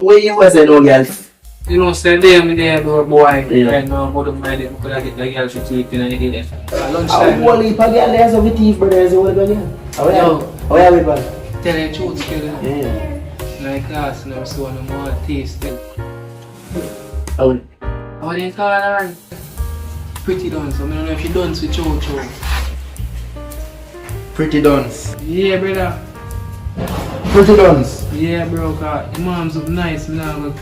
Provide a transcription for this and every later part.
Where you was no girls? You know, stand there, I'm there, boy. Yeah. No, more than my little could I get the girl to keep in any day. Lunchtime. How you pag girl there's a teeth brother is what again? How are we pal? Tell you the truth, kid. Yeah. Like class, now so no more taste. How do you call her? Pretty Dunce. I don't know if she dance with Cho. Pretty Dunce. Yeah, brother. Pretty Dunce. Yeah, bro. Cause your mom's look nice. Now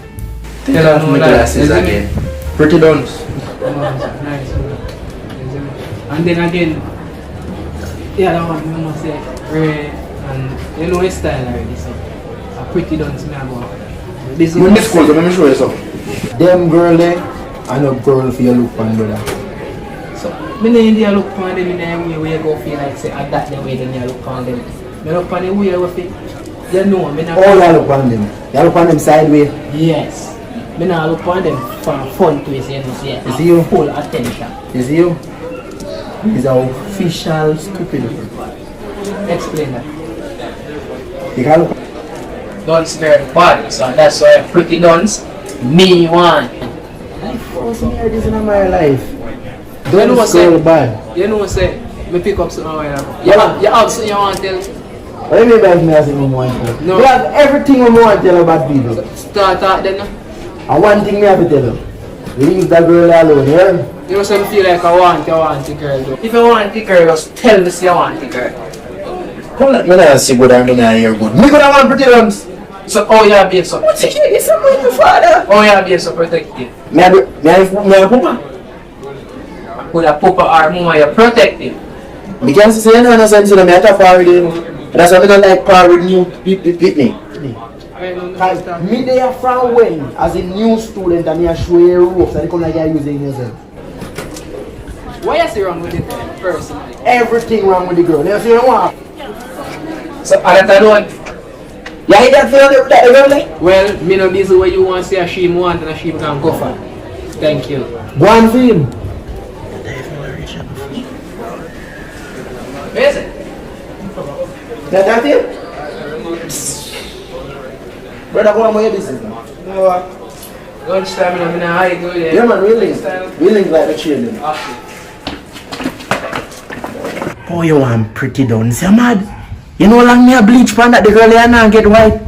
tell her my glasses again. Pretty Dunce. Your mom's look nice. And then again, yeah, that one I must say, Ray, and you know his style already. So a Pretty Dunce me about. This is my school. Let me show you something. Them girl there, I know girl for your look on brother. So, me no India look on them in the way where you go feel like say at that the way then you look on them. Me look on the way you feel. You know, me not. All you look on them. You look on them sideways. Yes. Me not look on them for fun twist, you know, see. You see you? Full attention. You see you? He's an official stupid. Explain that. You can look. Dunce very bad, so that's why Pretty Dunce, me one. I first hear this in my life. You know what Don't say? bad. You know what say? Me pick up something right now. You have something you want to tell? What do you mean by me as I want to tell? No. We have everything we want to tell about people. Start out then. And one thing me have to tell you. Leave that girl alone, yeah? You know some feel like I want the girl though. If you want the girl, just tell me say you want the girl. Come on, let's see good and you're good. Me could have one Pretty Dunce. So, oh yeah, be so protective. It's a good father. Oh yeah, be so protective. Me a papa. With a papa or mama, you're protective. Me can't say no sense in me a talk already. That's why I don't like power with new people. Me there from when, as a new student, and me a show you ropes and they come like you're using yourself. What is wrong with the person? Everything wrong with the girl. You see what? So, I don't know. You hate that feeling that the girl like? Well, me know this is what you want to say a sheep want and a sheep can go for. Thank you. Go on film. Where is it? That's it? Brother, go on with your business now. No. Lunchtime, I'm in a high do there. Yeah man, really. Really like the children. Oh, you want Pretty Dunce, you mad? You know long me a bleach pan that the girl here now get white.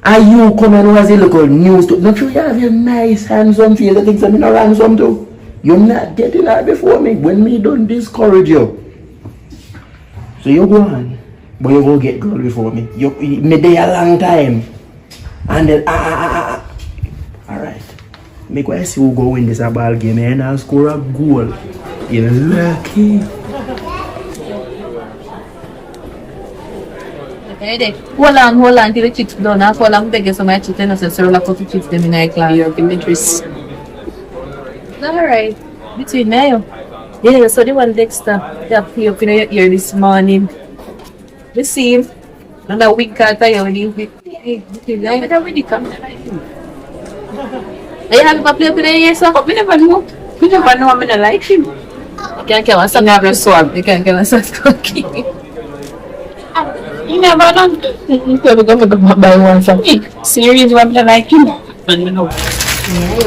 And you come and was a little news to not sure you have your nice handsome face. I think something ransom too. You're not getting that before me. When me don't discourage you. So you go on. But you go get girl before me. You me there a long time. And then alright. Make I see who go win this ball game and I'll score a goal. You're lucky. Hey there. Hold on till the chicks done. How long beg you so much to tell us so like to chicks them in our class. You're Dimitris. Alright. Between me and you. Yeah, so the one Dexter that pay up in your ear this morning. The same. And a week after you leave it. Hey, I never really come. Are you happy to play up in your ear, sir? We never know. We never know I'm gonna like him. You can't kill us. You never swag. You can't kill us. Okay. You never know. You're going to buy one from me. Serious, I'm gonna like him. I don't know. Yeah,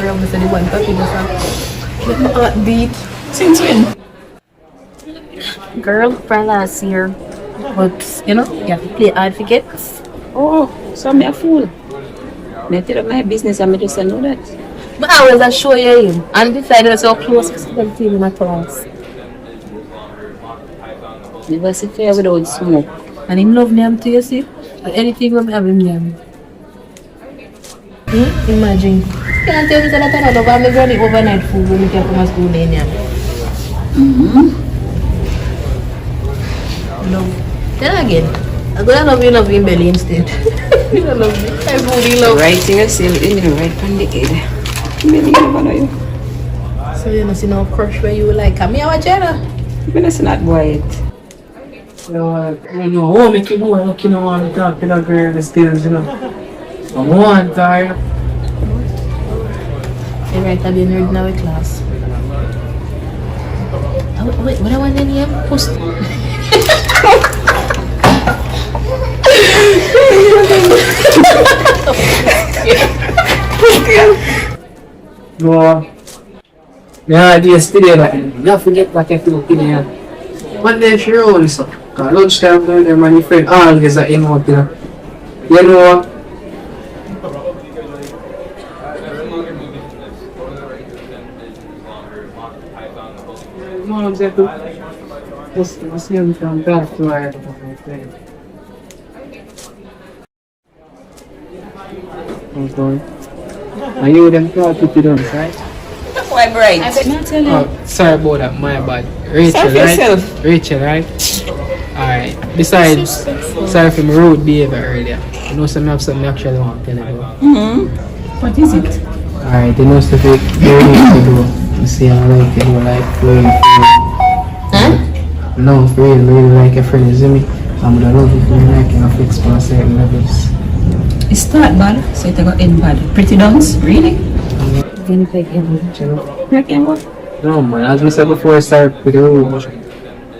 girl. I'm the one talking to some. Let my heart beat. Since when? Girlfriend last year. But, you know, you have to play hard to get. Oh, so I'm a fool. I tell my business, I'm just know that. But I was assure you him. And decided so close to the team in my class. Never sit fair without smoke. And him love me too, you see? And anything will have him name. Imagine. Can't tell me that I don't know granny overnight food when you can come to school in here. Love. Then again, I'm gonna love you in belly instead. You don't love me. I really love. Right thing I say, you know, right on the head. Maybe you never know you. So you know, see no crush where you like. Come here, Jenna. But that's not white. You know, oh, make you know, look, you know, want to talk to that girl still, you know. I want her. You're right, I'll be a nerd in our class. Oh, wait, what I want in here? Post. No. Yeah, yesterday like, not forget what I feel in here. One day she rolls. Lunchtime down there, my friend always at in out there. You know, Mom said to was young from back to my friend. Okay. Are you them proud to do right? Why bright? Oh, sorry about that, my bad. Rachel, Serve right? yourself. Rachel, right? Alright. Besides, sorry for my rude behavior earlier. You know something I have something I actually want to tell you about. What is it? Alright, you know stuff you need to do. You see I like it, you like going Huh? no, for real, really like your friend, you see me? I'm gonna love you for liking a fix for certain levels. It start bad, so it got end bad. Pretty dance? Really? You know? Like what? No man, as we said before I start with the road,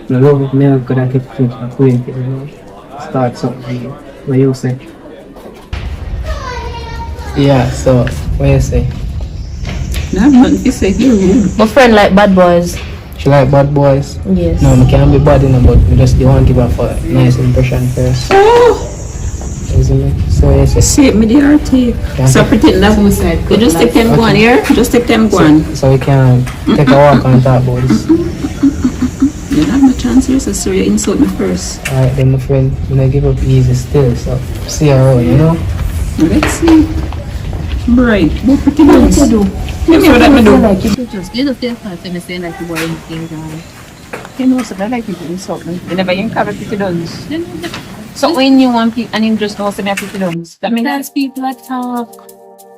the love of me gonna get things acquainted, you know? Start something, what you say? Yeah, so, what you say? No, I'm not to say you. My friend like bad boys. She like bad boys? Yes. No, I can't be bad in but we just don't want to give her a nice impression first. Oh! Isn't it? So yes, yes. See, me the RT. So pretend that both side. You just take them one here. Just take them one. So we can take a walk and talk about this. You don't have no chance here, so you insult me first. Alright then my friend, I'm gonna give up easy still, so see her out, you know? Let's see. Bright. What pretty dance? Let me know that me do. You just feel fine to me saying like you were in things on. You know, so that like people insult me. You never even cover pretty dance. So when you want people and you just know some pretty dance. That means That's people that talk.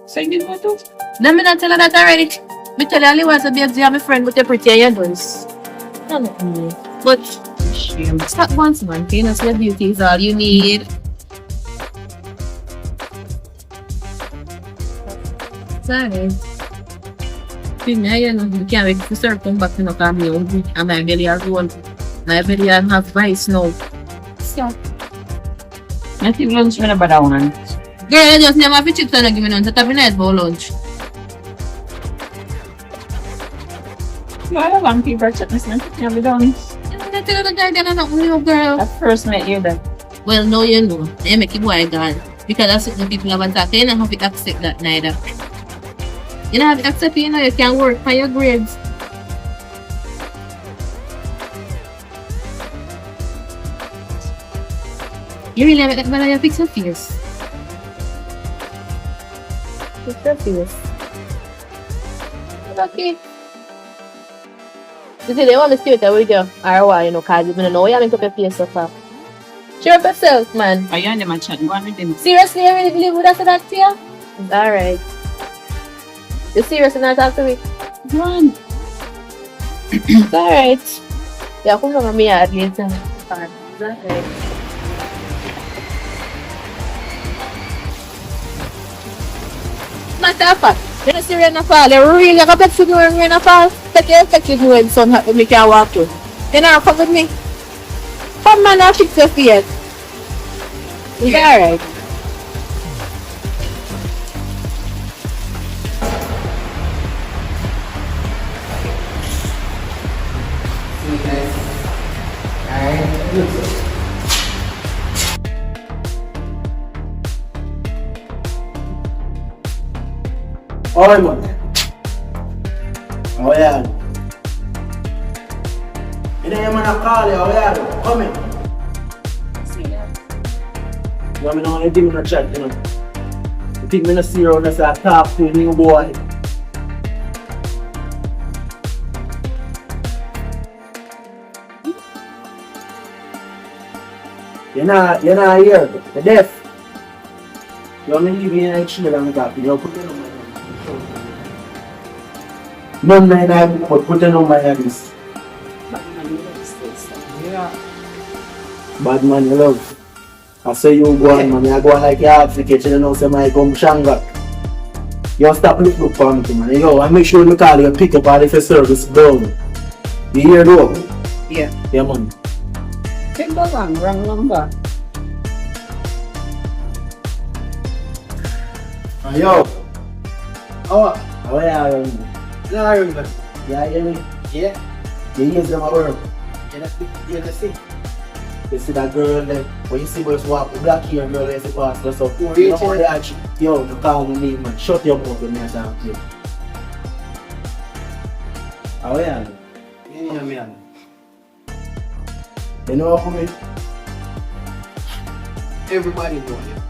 so you did what do? Let me not tell her that already. Me tell her only once to be a my friend with your pretty and your dance. No, not me. But Shame. stop once man, you know, your beauty is all you need. Sorry. You know, you can't wait to start come back to no family. And my belly has one. My belly have vice now. So, Native lunch mo na ba daw man? girl, I just never have to chips and give me none. So, tabi nice for lunch. Wala bang fever chat na sila? Nabi doon. I tell the guy that I'm not new girl. At first met you that. Well, no, you know. I make you boy girl. Because that's what the people have attacked. You don't have to accept that neither. You don't have to accept it, you know, you can work for your grades. You really have it, but you fix your face. Fix your face. Okay. You see, they want me to stay with you with you. Or what, you know, because you don't know why you make up your face so far. Cheer up yourself, man. Ayan, naman chat. Go on with him. Seriously, you really believe what I said that to you? It's alright. You serious and not talk to me? Go on. It's alright. Yeah, come from me at least. It's alright. Matter of fact, you know, see rain a fall. You really got to see when rain a fall. Take your effective when sun hot when you can walk through. You know, come with me. Come man, I'll fix your face. It's alright. Oi, man. Oh, yeah. You know, man, I call you. Oh, yeah. Come in. You want me to know anything in the chat, you know? You think me not see you around and I talk to a new boy? You're not here. You're deaf. You want me to leave you in a chair and talk to you? Put your number. None of that, but put your number like this. Yeah. Bad man, you love. I say you go on, man. I go on like you have to catch you know, say my come shanga. You stop look for me, man. Yo, I make sure you call you pick up all the service down. You hear though? Yeah. Yeah, man. Take the wrong number. Yo, Oh, how are you? no, remember. Yeah, you hear me? Yeah, You hear them at work? yeah, that's it. You see that girl there? When you see boys walk, the black hair girl there, see past us up. Oh, You yeah, know what they actually, yo, you call me name, man. Shut your mouth when I talk to you. How are you? Yeah, man. You know what I mean? Everybody know it.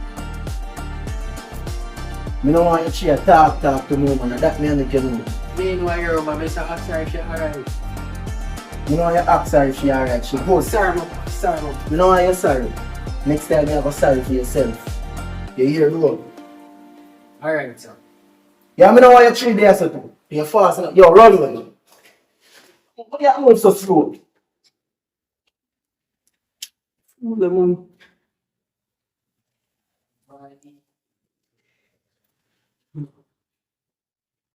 I don't want you to talk to me, man. That me and you know. Me know I hear about Mr. Oxford, she alright. I don't want you to ask her if she alright. She good. Sorry, man. Sorry, man. I don't want you sorry. Next time you have a sorry for yourself. You hear me? Alright, sir. Yeah, I don't want you 3 days or 2. You're fast enough. Yo, run with me. Why you move so slow? Move the moon.